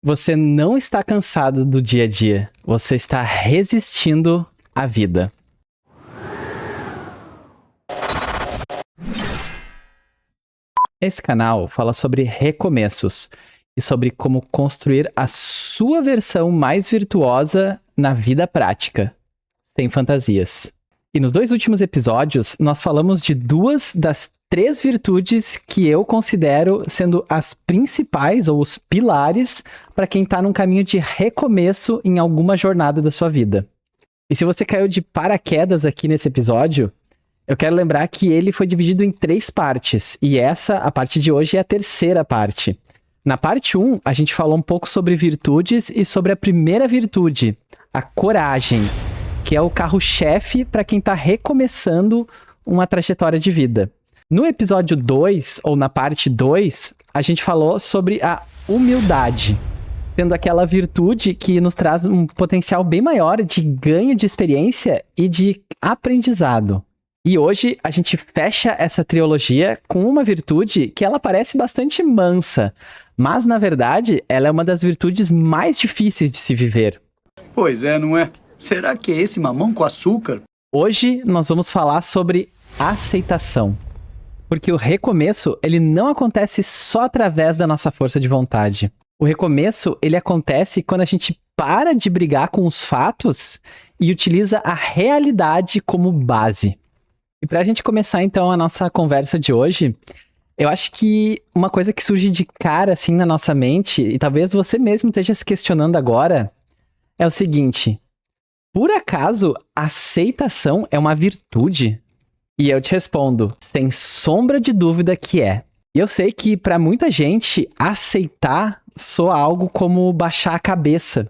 Você não está cansado do dia a dia. Você está resistindo à vida. Esse canal fala sobre recomeços e sobre como construir a sua versão mais virtuosa na vida prática, sem fantasias. E nos 2 últimos episódios, nós falamos de 2 das 3 virtudes que eu considero sendo as principais ou os pilares para quem está num caminho de recomeço em alguma jornada da sua vida. E se você caiu de paraquedas aqui nesse episódio, eu quero lembrar que ele foi dividido em 3 partes, e essa, a parte de hoje, é a terceira parte. Na parte 1, a gente falou um pouco sobre virtudes e sobre a primeira virtude, a coragem, que é o carro-chefe para quem está recomeçando uma trajetória de vida. No episódio 2, ou na parte 2, a gente falou sobre a humildade, sendo aquela virtude que nos traz um potencial bem maior de ganho de experiência e de aprendizado. E hoje a gente fecha essa trilogia com uma virtude que ela parece bastante mansa, mas na verdade ela é uma das virtudes mais difíceis de se viver. Pois é, não é? Será que é esse mamão com açúcar? Hoje nós vamos falar sobre aceitação. Porque o recomeço, ele não acontece só através da nossa força de vontade. O recomeço, ele acontece quando a gente para de brigar com os fatos e utiliza a realidade como base. E pra gente começar então a nossa conversa de hoje, eu acho que uma coisa que surge de cara assim na nossa mente, e talvez você mesmo esteja se questionando agora, é o seguinte: por acaso aceitação é uma virtude? E eu te respondo, sem sombra de dúvida que é. E eu sei que para muita gente, aceitar soa algo como baixar a cabeça.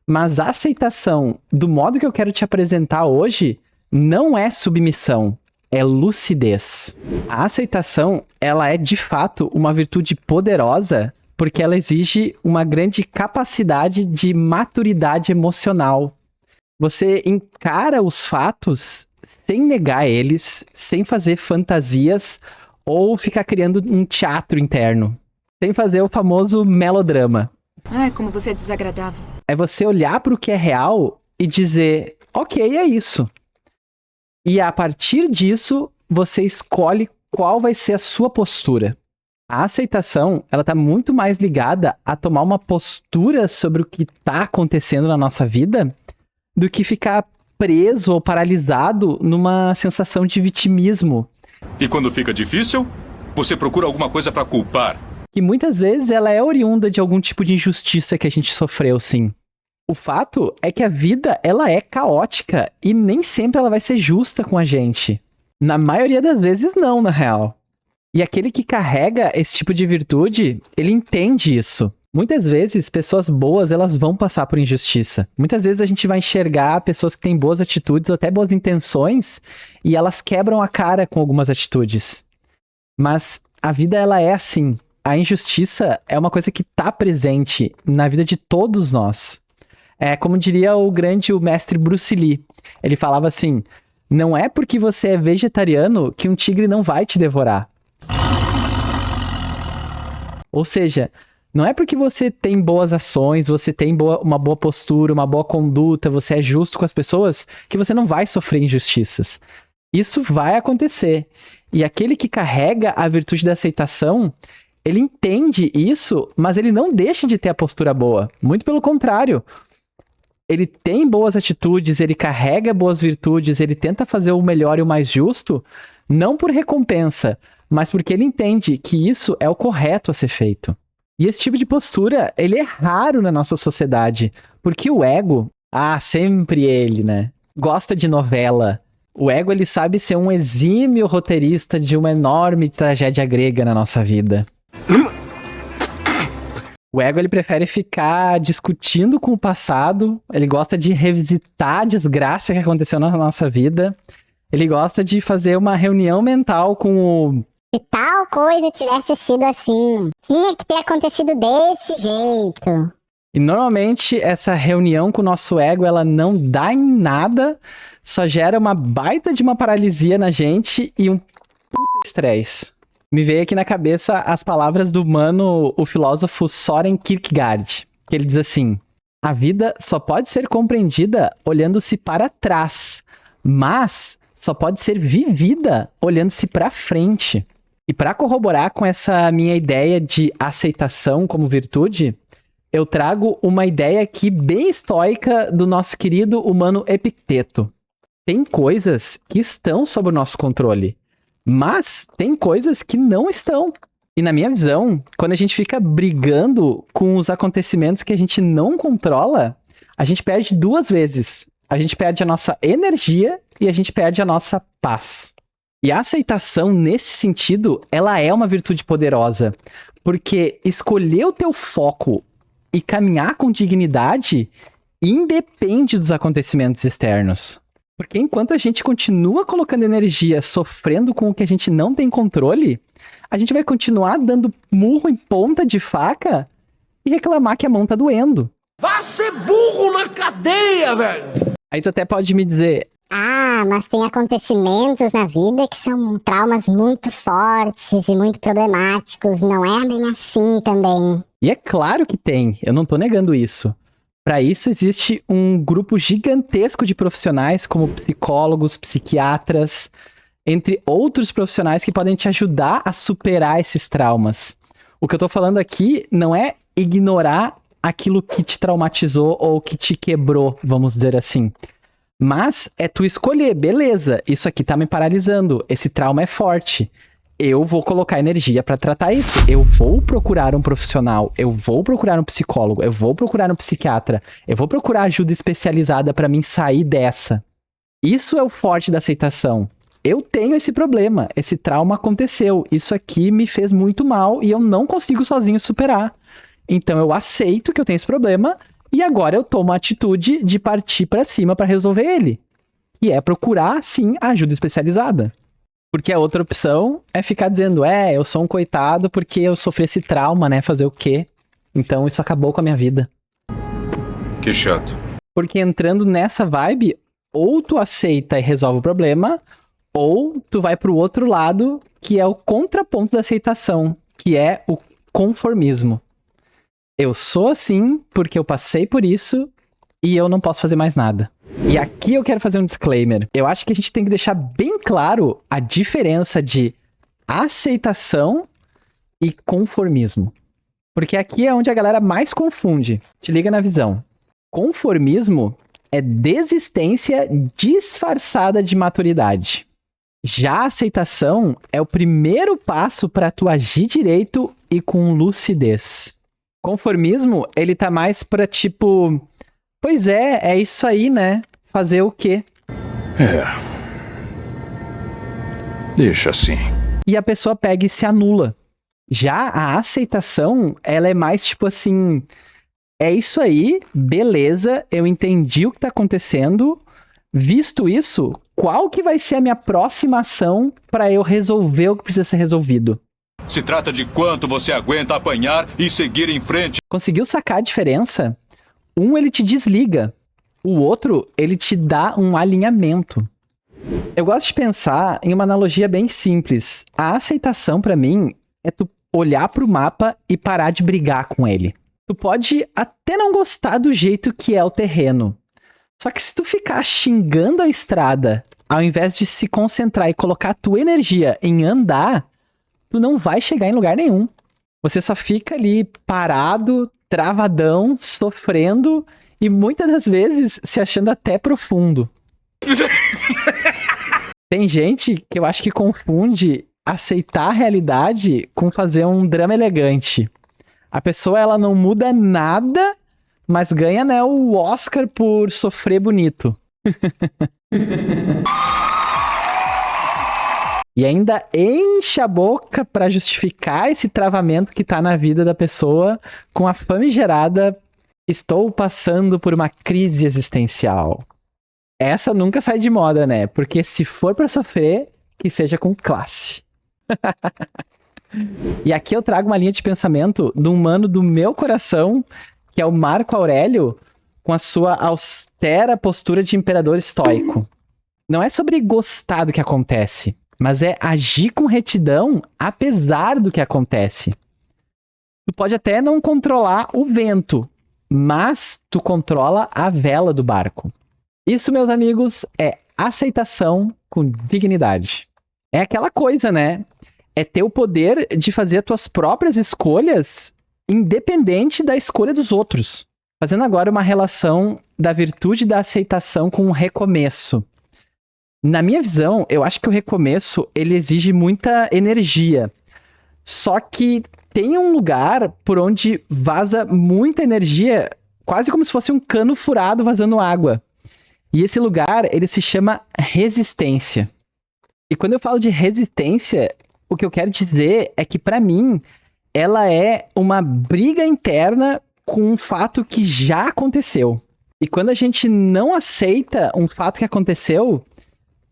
Mas a aceitação, do modo que eu quero te apresentar hoje, não é submissão, é lucidez. A aceitação, ela é de fato uma virtude poderosa porque ela exige uma grande capacidade de maturidade emocional. Você encara os fatos sem negar eles, sem fazer fantasias ou ficar criando um teatro interno. Sem fazer o famoso melodrama. Ai, como você é desagradável. É você olhar para o que é real e dizer, ok, é isso. E a partir disso, você escolhe qual vai ser a sua postura. A aceitação, ela está muito mais ligada a tomar uma postura sobre o que está acontecendo na nossa vida do que ficar preso ou paralisado numa sensação de vitimismo. E quando fica difícil, você procura alguma coisa para culpar. Que muitas vezes ela é oriunda de algum tipo de injustiça que a gente sofreu, sim. O fato é que a vida, ela é caótica e nem sempre ela vai ser justa com a gente. Na maioria das vezes não, na real. E aquele que carrega esse tipo de virtude, ele entende isso. Muitas vezes, pessoas boas, elas vão passar por injustiça. Muitas vezes a gente vai enxergar pessoas que têm boas atitudes ou até boas intenções e elas quebram a cara com algumas atitudes. Mas a vida, ela é assim. A injustiça é uma coisa que está presente na vida de todos nós. É como diria o mestre Bruce Lee. Ele falava assim, não é porque você é vegetariano que um tigre não vai te devorar. Ou seja, não é porque você tem boas ações, você tem uma boa postura, uma boa conduta, você é justo com as pessoas, que você não vai sofrer injustiças. Isso vai acontecer. E aquele que carrega a virtude da aceitação, ele entende isso, mas ele não deixa de ter a postura boa. Muito pelo contrário. Ele tem boas atitudes, ele carrega boas virtudes, ele tenta fazer o melhor e o mais justo, não por recompensa, mas porque ele entende que isso é o correto a ser feito. E esse tipo de postura, ele é raro na nossa sociedade, porque o ego, sempre ele, né? Gosta de novela. O ego, ele sabe ser um exímio roteirista de uma enorme tragédia grega na nossa vida. O ego, ele prefere ficar discutindo com o passado, ele gosta de revisitar a desgraça que aconteceu na nossa vida, ele gosta de fazer uma reunião mental com o... Se tal coisa tivesse sido assim, tinha que ter acontecido desse jeito. E normalmente essa reunião com o nosso ego, ela não dá em nada, só gera uma baita de uma paralisia na gente e um puta estresse. Me veio aqui na cabeça as palavras do o filósofo Søren Kierkegaard. que ele diz assim: a vida só pode ser compreendida olhando-se para trás, mas só pode ser vivida olhando-se para frente. E para corroborar com essa minha ideia de aceitação como virtude, eu trago uma ideia aqui bem estoica do nosso querido humano Epicteto. Tem coisas que estão sob o nosso controle, mas tem coisas que não estão. E na minha visão, quando a gente fica brigando com os acontecimentos que a gente não controla, a gente perde duas vezes. A gente perde a nossa energia e a gente perde a nossa paz. E a aceitação, nesse sentido, ela é uma virtude poderosa, porque escolher o teu foco e caminhar com dignidade independe dos acontecimentos externos. Porque enquanto a gente continua colocando energia sofrendo com o que a gente não tem controle, a gente vai continuar dando murro em ponta de faca e reclamar que a mão tá doendo. Vá ser burro na cadeia, velho! Aí tu até pode me dizer: Ah, mas tem acontecimentos na vida que são traumas muito fortes e muito problemáticos. Não é bem assim também. e é claro que tem, eu não tô negando isso. Para isso existe um grupo gigantesco de profissionais como psicólogos, psiquiatras, entre outros profissionais que podem te ajudar a superar esses traumas. O que eu tô falando aqui não é ignorar aquilo que te traumatizou ou que te quebrou, vamos dizer assim. Mas é tu escolher, beleza, isso aqui tá me paralisando, esse trauma é forte. Eu vou colocar energia pra tratar isso. Eu vou procurar um profissional, eu vou procurar um psicólogo, eu vou procurar um psiquiatra, eu vou procurar ajuda especializada pra mim sair dessa. Isso é o forte da aceitação. Eu tenho esse problema, esse trauma aconteceu, isso aqui me fez muito mal e eu não consigo sozinho superar. Então eu aceito que eu tenho esse problema e agora eu tomo a atitude de partir pra cima pra resolver ele. E é procurar, sim, ajuda especializada. Porque a outra opção é ficar dizendo, eu sou um coitado porque eu sofri esse trauma, né? Fazer o quê? Então isso acabou com a minha vida. Que chato. Porque entrando nessa vibe, ou tu aceita e resolve o problema, ou tu vai pro outro lado, que é o contraponto da aceitação, que é o conformismo. Eu sou assim porque eu passei por isso e eu não posso fazer mais nada. E aqui eu quero fazer um disclaimer. Eu acho que a gente tem que deixar bem claro a diferença de aceitação e conformismo. Porque aqui é onde a galera mais confunde. Te liga na visão. Conformismo é desistência disfarçada de maturidade. Já a aceitação é o primeiro passo para tu agir direito e com lucidez. Conformismo, ele tá mais pra tipo, pois é isso aí, né? Fazer o quê? Deixa assim. E a pessoa pega e se anula. Já a aceitação, ela é mais tipo assim, é isso aí, beleza, eu entendi o que tá acontecendo. Visto isso, qual que vai ser a minha próxima ação pra eu resolver o que precisa ser resolvido? Se trata de quanto você aguenta apanhar e seguir em frente. Conseguiu sacar a diferença? Um, ele te desliga. O outro, ele te dá um alinhamento. Eu gosto de pensar em uma analogia bem simples. A aceitação, pra mim, é tu olhar pro mapa e parar de brigar com ele. Tu pode até não gostar do jeito que é o terreno. Só que se tu ficar xingando a estrada, ao invés de se concentrar e colocar a tua energia em andar, tu não vai chegar em lugar nenhum. Você só fica ali parado, travadão, sofrendo e muitas das vezes se achando até profundo. Tem gente que eu acho que confunde aceitar a realidade com fazer um drama elegante. A pessoa, ela não muda nada, mas ganha, né, o Oscar por sofrer bonito. E ainda enche a boca pra justificar esse travamento que tá na vida da pessoa com a famigerada estou passando por uma crise existencial. Essa nunca sai de moda, né? Porque se for pra sofrer, que seja com classe. E aqui eu trago uma linha de pensamento de um mano do meu coração, que é o Marco Aurélio, com a sua austera postura de imperador estoico. Não é sobre gostar do que acontece, mas é agir com retidão apesar do que acontece. Tu pode até não controlar o vento, mas tu controla a vela do barco. Isso, meus amigos, é aceitação com dignidade. É aquela coisa, né? É ter o poder de fazer as tuas próprias escolhas independente da escolha dos outros. Fazendo agora uma relação da virtude da aceitação com o recomeço. Na minha visão, eu acho que o recomeço, ele exige muita energia. Só que tem um lugar por onde vaza muita energia, quase como se fosse um cano furado vazando água. E esse lugar, ele se chama resistência. E quando eu falo de resistência, o que eu quero dizer é que, pra mim, ela é uma briga interna com um fato que já aconteceu. E quando a gente não aceita um fato que aconteceu,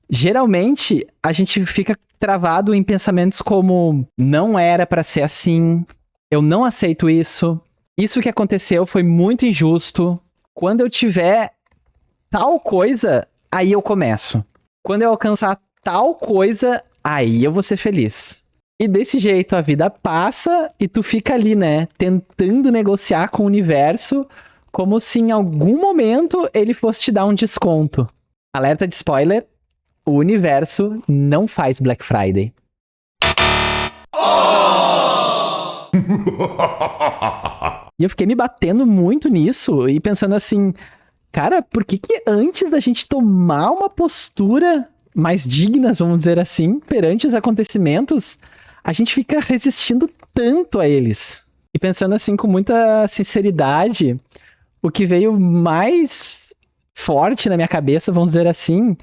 geralmente a gente fica travado em pensamentos como: não era pra ser assim, eu não aceito isso que aconteceu foi muito injusto, quando eu tiver tal coisa, aí eu começo. Quando eu alcançar tal coisa, aí eu vou ser feliz. E desse jeito a vida passa e tu fica ali, né, tentando negociar com o universo como se em algum momento ele fosse te dar um desconto. Alerta de spoiler, o universo não faz Black Friday. E eu fiquei me batendo muito nisso e pensando assim, cara, por que antes da gente tomar uma postura mais digna, vamos dizer assim, perante os acontecimentos, a gente fica resistindo tanto a eles? E pensando assim com muita sinceridade, o que veio mais forte na minha cabeça, vamos dizer assim,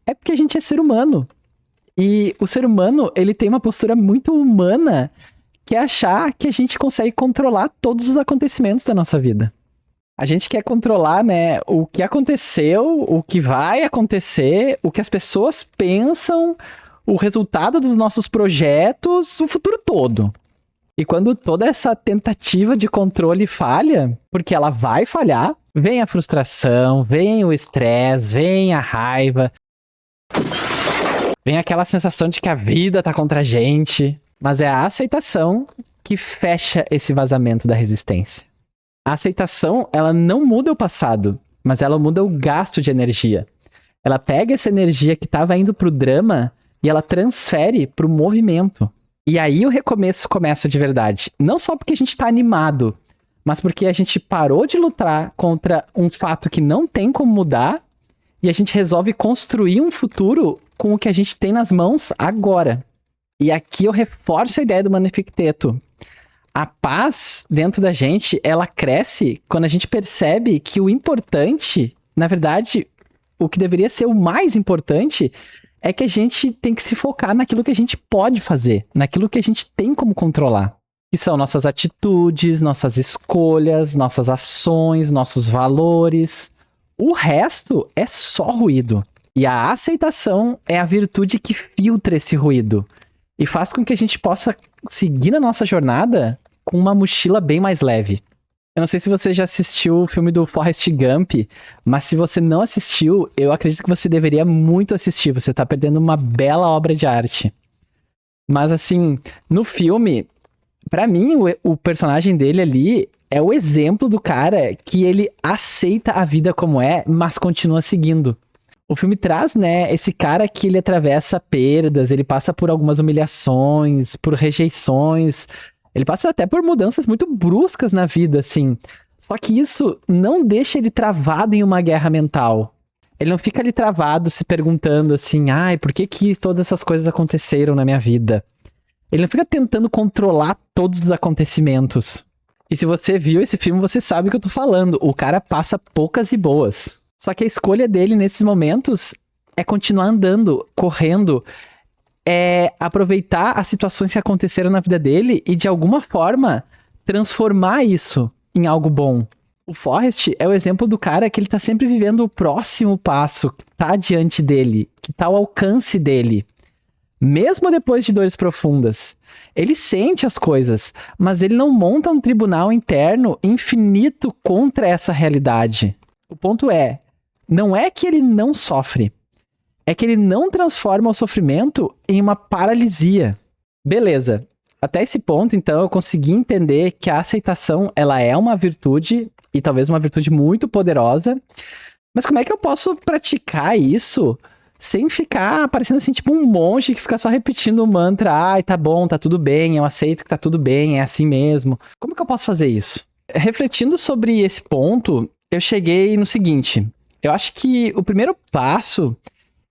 é porque a gente é ser humano. E o ser humano, ele tem uma postura muito humana, que é achar que a gente consegue controlar todos os acontecimentos da nossa vida. A gente quer controlar, né, o que aconteceu, o que vai acontecer, o que as pessoas pensam, o resultado dos nossos projetos, o futuro todo. E quando toda essa tentativa de controle falha, porque ela vai falhar, vem a frustração, vem o estresse, vem a raiva, vem aquela sensação de que a vida tá contra a gente. Mas é a aceitação que fecha esse vazamento da resistência. A aceitação, ela não muda o passado, mas ela muda o gasto de energia. Ela pega essa energia que estava indo pro drama e ela transfere pro movimento. E aí o recomeço começa de verdade. Não só porque a gente tá animado, mas porque a gente parou de lutar contra um fato que não tem como mudar e a gente resolve construir um futuro com o que a gente tem nas mãos agora. E aqui eu reforço a ideia do Manifacteto. A paz dentro da gente, ela cresce quando a gente percebe que o importante, na verdade, o que deveria ser o mais importante, é que a gente tem que se focar naquilo que a gente pode fazer, naquilo que a gente tem como controlar. Que são nossas atitudes, nossas escolhas, nossas ações, nossos valores. O resto é só ruído. E a aceitação é a virtude que filtra esse ruído e faz com que a gente possa seguir na nossa jornada com uma mochila bem mais leve. Eu não sei se você já assistiu o filme do Forrest Gump, mas se você não assistiu, eu acredito que você deveria muito assistir. Você tá perdendo uma bela obra de arte. Mas assim, no filme, pra mim, o personagem dele ali é o exemplo do cara que ele aceita a vida como é, mas continua seguindo. O filme traz, né, esse cara que ele atravessa perdas, ele passa por algumas humilhações, por rejeições, ele passa até por mudanças muito bruscas na vida, assim. Só que isso não deixa ele travado em uma guerra mental. Ele não fica ali travado se perguntando assim, ai, por que todas essas coisas aconteceram na minha vida? Ele não fica tentando controlar todos os acontecimentos. E se você viu esse filme, você sabe o que eu tô falando. O cara passa poucas e boas. Só que a escolha dele nesses momentos é continuar andando, correndo, é aproveitar as situações que aconteceram na vida dele e de alguma forma transformar isso em algo bom. O Forrest é o exemplo do cara que ele tá sempre vivendo o próximo passo, que tá diante dele, que tá ao alcance dele. Mesmo depois de dores profundas. Ele sente as coisas, mas ele não monta um tribunal interno infinito contra essa realidade. O ponto é, não é que ele não sofre, é que ele não transforma o sofrimento em uma paralisia. Beleza, até esse ponto, então, eu consegui entender que a aceitação, ela é uma virtude e talvez uma virtude muito poderosa. Mas como é que eu posso praticar isso sem ficar parecendo assim, tipo um monge que fica só repetindo o mantra, ai, tá bom, tá tudo bem, eu aceito que tá tudo bem, é assim mesmo. Como que eu posso fazer isso? Refletindo sobre esse ponto, eu cheguei no seguinte, eu acho que o primeiro passo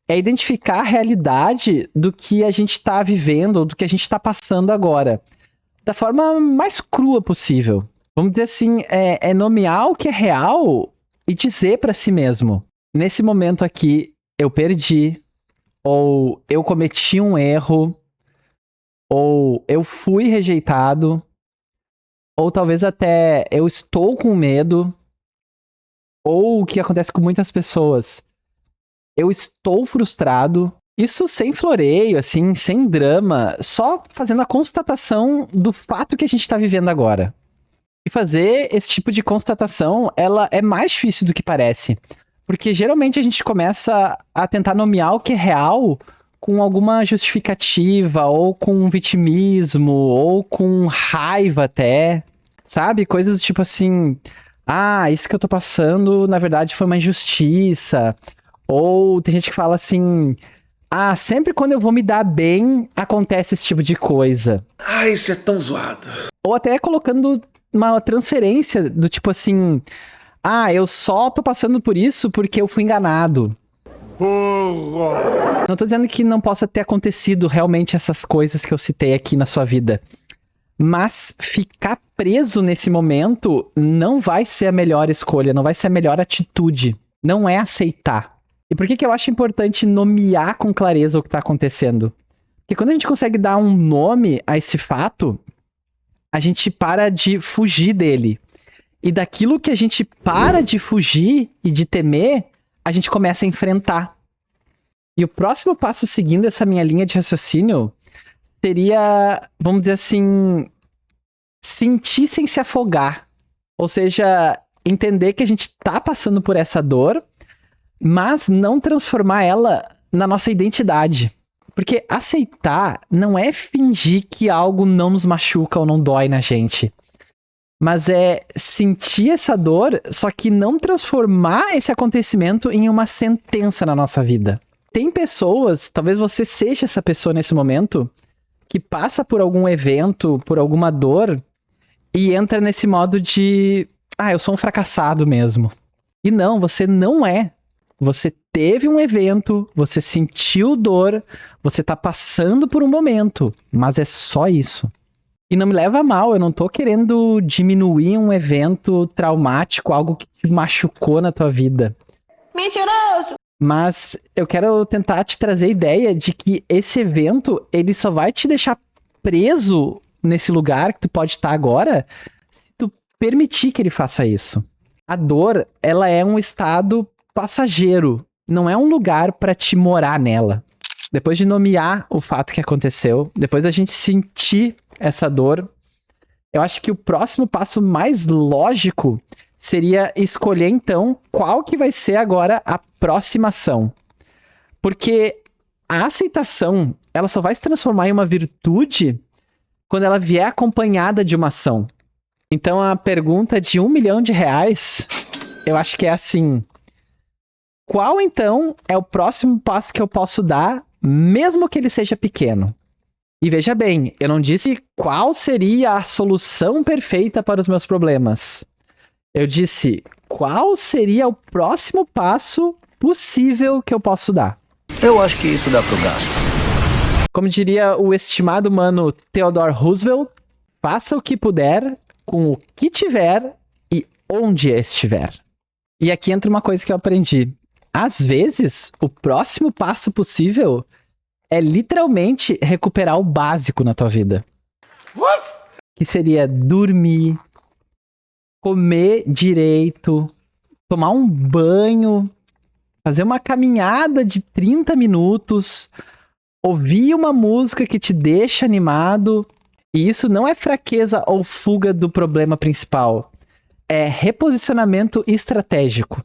é identificar a realidade do que a gente tá vivendo, ou do que a gente tá passando agora, da forma mais crua possível. Vamos dizer assim, é nomear o que é real e dizer pra si mesmo, nesse momento aqui, eu perdi, ou eu cometi um erro, ou eu fui rejeitado, ou talvez até eu estou com medo, ou o que acontece com muitas pessoas, eu estou frustrado. Isso sem floreio, assim, sem drama, só fazendo a constatação do fato que a gente está vivendo agora. E fazer esse tipo de constatação, ela é mais difícil do que parece. Porque geralmente a gente começa a tentar nomear o que é real com alguma justificativa, ou com vitimismo, ou com raiva até, sabe? Coisas tipo assim, ah, isso que eu tô passando, na verdade, foi uma injustiça. Ou tem gente que fala assim, ah, sempre quando eu vou me dar bem, acontece esse tipo de coisa. Ah, isso é tão zoado. Ou até colocando uma transferência do tipo assim, ah, eu só tô passando por isso porque eu fui enganado. Não tô dizendo que não possa ter acontecido realmente essas coisas que eu citei aqui na sua vida. Mas ficar preso nesse momento não vai ser a melhor escolha, não vai ser a melhor atitude. Não é aceitar. E por que eu acho importante nomear com clareza o que tá acontecendo? Porque quando a gente consegue dar um nome a esse fato, a gente para de fugir dele. E daquilo que a gente para de fugir e de temer, a gente começa a enfrentar. E o próximo passo seguindo essa minha linha de raciocínio seria, vamos dizer assim, sentir sem se afogar. Ou seja, entender que a gente tá passando por essa dor, mas não transformar ela na nossa identidade. Porque aceitar não é fingir que algo não nos machuca ou não dói na gente. Mas é sentir essa dor, só que não transformar esse acontecimento em uma sentença na nossa vida. Tem pessoas, talvez você seja essa pessoa nesse momento, que passa por algum evento, por alguma dor, e entra nesse modo de, ah, eu sou um fracassado mesmo. E não, você não é. Você teve um evento, você sentiu dor, você tá passando por um momento, mas é só isso. E não me leva a mal, eu não tô querendo diminuir um evento traumático, algo que te machucou na tua vida. Mentiroso! Mas eu quero tentar te trazer a ideia de que esse evento, ele só vai te deixar preso nesse lugar que tu pode estar agora, se tu permitir que ele faça isso. A dor, ela é um estado passageiro, não é um lugar pra te morar nela. Depois de nomear o fato que aconteceu, depois da gente sentir essa dor, eu acho que o próximo passo mais lógico seria escolher, então, qual que vai ser agora a próxima ação. Porque a aceitação, ela só vai se transformar em uma virtude quando ela vier acompanhada de uma ação. Então, a pergunta de R$1 milhão, eu acho que é assim: qual, então, é o próximo passo que eu posso dar, mesmo que ele seja pequeno? E veja bem, eu não disse qual seria a solução perfeita para os meus problemas. Eu disse qual seria o próximo passo possível que eu posso dar. Eu acho que isso dá pro gasto. Como diria o estimado mano Theodore Roosevelt, faça o que puder, com o que tiver e onde estiver. E aqui entra uma coisa que eu aprendi. Às vezes, o próximo passo possível é literalmente recuperar o básico na tua vida. What? Que seria dormir, comer direito, tomar um banho, fazer uma caminhada de 30 minutos, ouvir uma música que te deixa animado. E isso não é fraqueza ou fuga do problema principal. É reposicionamento estratégico.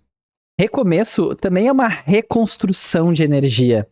Recomeço também é uma reconstrução de energia.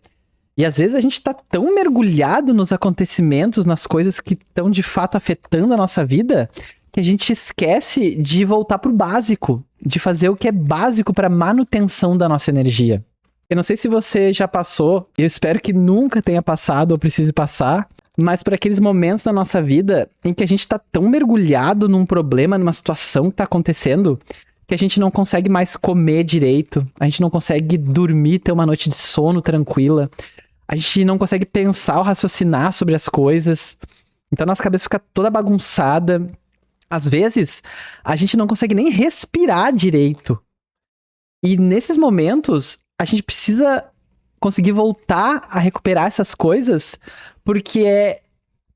E às vezes a gente tá tão mergulhado nos acontecimentos, nas coisas que estão de fato afetando a nossa vida, que a gente esquece de voltar pro básico, de fazer o que é básico para manutenção da nossa energia. Eu não sei se você já passou, eu espero que nunca tenha passado ou precise passar, mas por aqueles momentos da nossa vida em que a gente tá tão mergulhado num problema, numa situação que tá acontecendo, que a gente não consegue mais comer direito, a gente não consegue dormir, ter uma noite de sono tranquila, a gente não consegue pensar ou raciocinar sobre as coisas, então nossa cabeça fica toda bagunçada. Às vezes, a gente não consegue nem respirar direito. E nesses momentos, a gente precisa conseguir voltar a recuperar essas coisas, porque é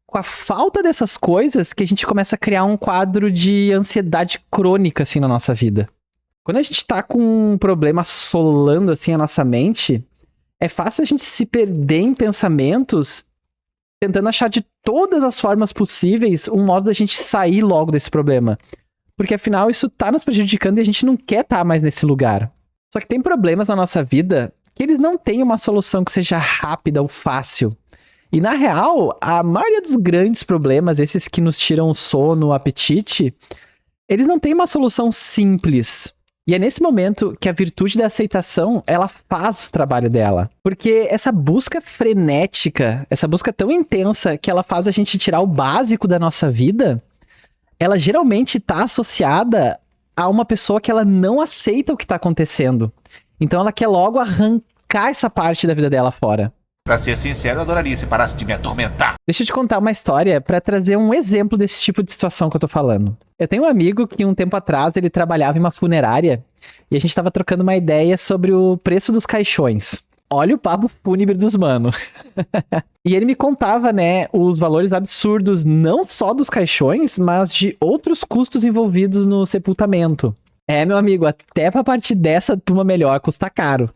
com a falta dessas coisas que a gente começa a criar um quadro de ansiedade crônica, assim, na nossa vida. Quando a gente tá com um problema assolando, assim, a nossa mente, é fácil a gente se perder em pensamentos, tentando achar de todas as formas possíveis um modo da gente sair logo desse problema. Porque, afinal, isso tá nos prejudicando e a gente não quer estar mais nesse lugar. Só que tem problemas na nossa vida que eles não têm uma solução que seja rápida ou fácil. E, na real, a maioria dos grandes problemas, esses que nos tiram o sono, o apetite, eles não têm uma solução simples. E é nesse momento que a virtude da aceitação, ela faz o trabalho dela. Porque essa busca frenética, essa busca tão intensa que ela faz a gente tirar o básico da nossa vida, ela geralmente está associada a uma pessoa que ela não aceita o que está acontecendo. Então ela quer logo arrancar essa parte da vida dela fora. Pra ser sincero, eu adoraria se parasse de me atormentar. Deixa eu te contar uma história pra trazer um exemplo desse tipo de situação que eu tô falando. Eu tenho um amigo que um tempo atrás ele trabalhava em uma funerária e a gente tava trocando uma ideia sobre o preço dos caixões. Olha o papo fúnebre dos mano. E ele me contava, né, os valores absurdos não só dos caixões, mas de outros custos envolvidos no sepultamento. É, meu amigo, até pra partir dessa turma melhor custa caro.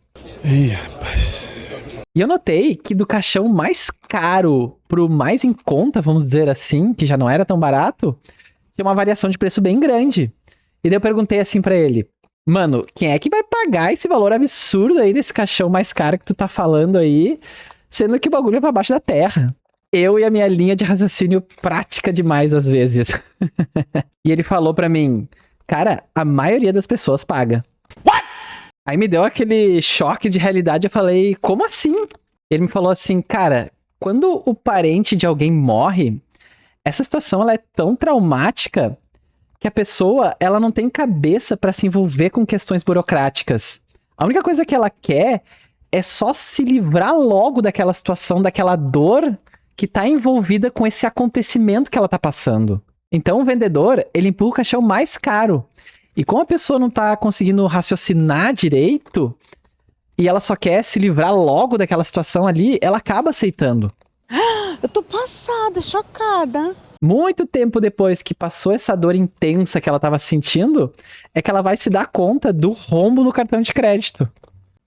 Ih, rapaz. E eu notei que do caixão mais caro pro mais em conta, vamos dizer assim, que já não era tão barato, tinha uma variação de preço bem grande. E daí eu perguntei assim pra ele, mano, quem é que vai pagar esse valor absurdo aí desse caixão mais caro que tu tá falando aí, sendo que o bagulho é pra baixo da terra? Eu e a minha linha de raciocínio prática demais às vezes. E ele falou pra mim, cara, a maioria das pessoas paga. What? Aí me deu aquele choque de realidade, eu falei, como assim? Ele me falou assim, cara, quando o parente de alguém morre, essa situação ela é tão traumática que a pessoa ela não tem cabeça pra se envolver com questões burocráticas. A única coisa que ela quer é só se livrar logo daquela situação, daquela dor que tá envolvida com esse acontecimento que ela tá passando. Então o vendedor, ele empurra o caixão mais caro. E como a pessoa não tá conseguindo raciocinar direito, e ela só quer se livrar logo daquela situação ali, ela acaba aceitando. Eu tô passada, chocada. Muito tempo depois que passou essa dor intensa que ela tava sentindo, é que ela vai se dar conta do rombo no cartão de crédito.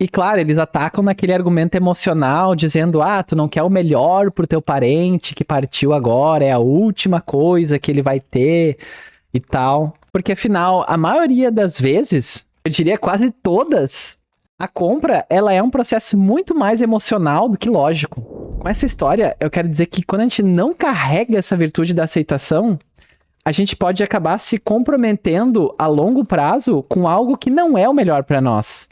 E claro, eles atacam naquele argumento emocional, dizendo, tu não quer o melhor pro teu parente que partiu agora, é a última coisa que ele vai ter e tal. Porque afinal, a maioria das vezes, eu diria quase todas, a compra, ela é um processo muito mais emocional do que lógico. Com essa história, eu quero dizer que quando a gente não carrega essa virtude da aceitação, a gente pode acabar se comprometendo a longo prazo com algo que não é o melhor para nós.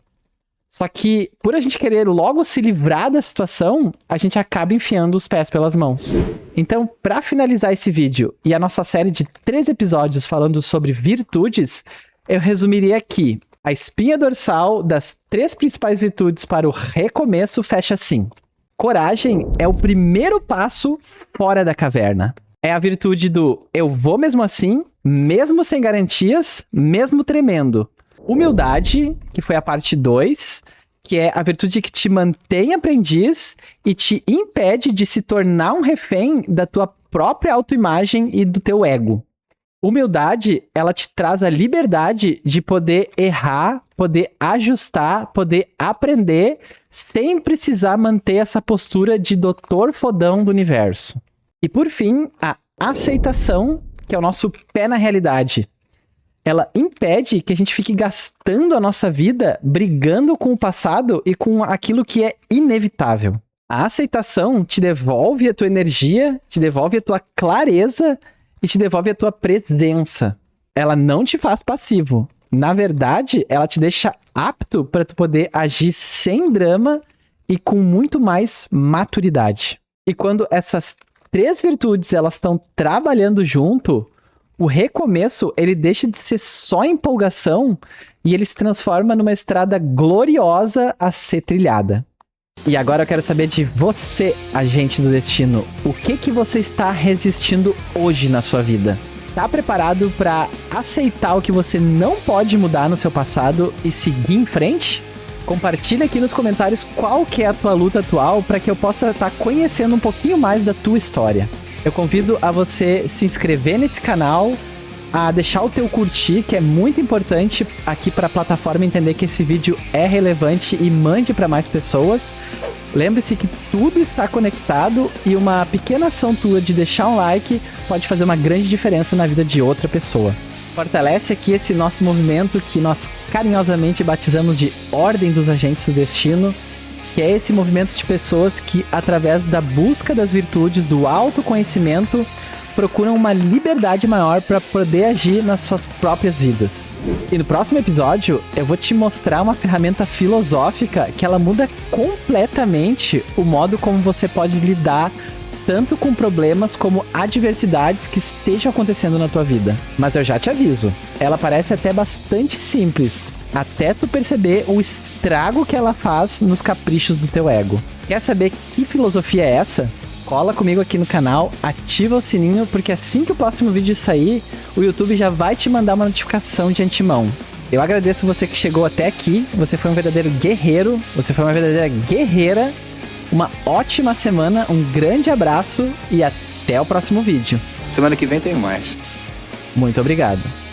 Só que, por a gente querer logo se livrar da situação, a gente acaba enfiando os pés pelas mãos. Então, para finalizar esse vídeo e a nossa série de 3 episódios falando sobre virtudes, eu resumiria aqui. A espinha dorsal das 3 principais virtudes para o recomeço fecha assim. Coragem é o primeiro passo fora da caverna. É a virtude do eu vou mesmo assim, mesmo sem garantias, mesmo tremendo. Humildade, que foi a parte 2, que é a virtude que te mantém aprendiz e te impede de se tornar um refém da tua própria autoimagem e do teu ego. Humildade, ela te traz a liberdade de poder errar, poder ajustar, poder aprender, sem precisar manter essa postura de doutor fodão do universo. E por fim, a aceitação, que é o nosso pé na realidade. Ela impede que a gente fique gastando a nossa vida brigando com o passado e com aquilo que é inevitável. A aceitação te devolve a tua energia, te devolve a tua clareza e te devolve a tua presença. Ela não te faz passivo. Na verdade, ela te deixa apto para tu poder agir sem drama e com muito mais maturidade. E quando essas 3 virtudes elas estão trabalhando junto, o recomeço ele deixa de ser só empolgação e ele se transforma numa estrada gloriosa a ser trilhada. E agora eu quero saber de você, agente do destino. O que você está resistindo hoje na sua vida? Tá preparado para aceitar o que você não pode mudar no seu passado e seguir em frente? Compartilha aqui nos comentários qual que é a tua luta atual para que eu possa estar conhecendo um pouquinho mais da tua história. Eu convido a você se inscrever nesse canal, a deixar o teu curtir, que é muito importante aqui para a plataforma entender que esse vídeo é relevante e mande para mais pessoas. Lembre-se que tudo está conectado e uma pequena ação tua de deixar um like pode fazer uma grande diferença na vida de outra pessoa. Fortalece aqui esse nosso movimento que nós carinhosamente batizamos de Ordem dos Agentes do Destino, que é esse movimento de pessoas que, através da busca das virtudes, do autoconhecimento, procuram uma liberdade maior para poder agir nas suas próprias vidas. E no próximo episódio, eu vou te mostrar uma ferramenta filosófica que ela muda completamente o modo como você pode lidar tanto com problemas como adversidades que estejam acontecendo na tua vida. Mas eu já te aviso, ela parece até bastante simples, até tu perceber o estrago que ela faz nos caprichos do teu ego. Quer saber que filosofia é essa? Cola comigo aqui no canal, ativa o sininho, porque assim que o próximo vídeo sair, o YouTube já vai te mandar uma notificação de antemão. Eu agradeço você que chegou até aqui, você foi um verdadeiro guerreiro, você foi uma verdadeira guerreira. Uma ótima semana, um grande abraço e até o próximo vídeo. Semana que vem tem mais. Muito obrigado.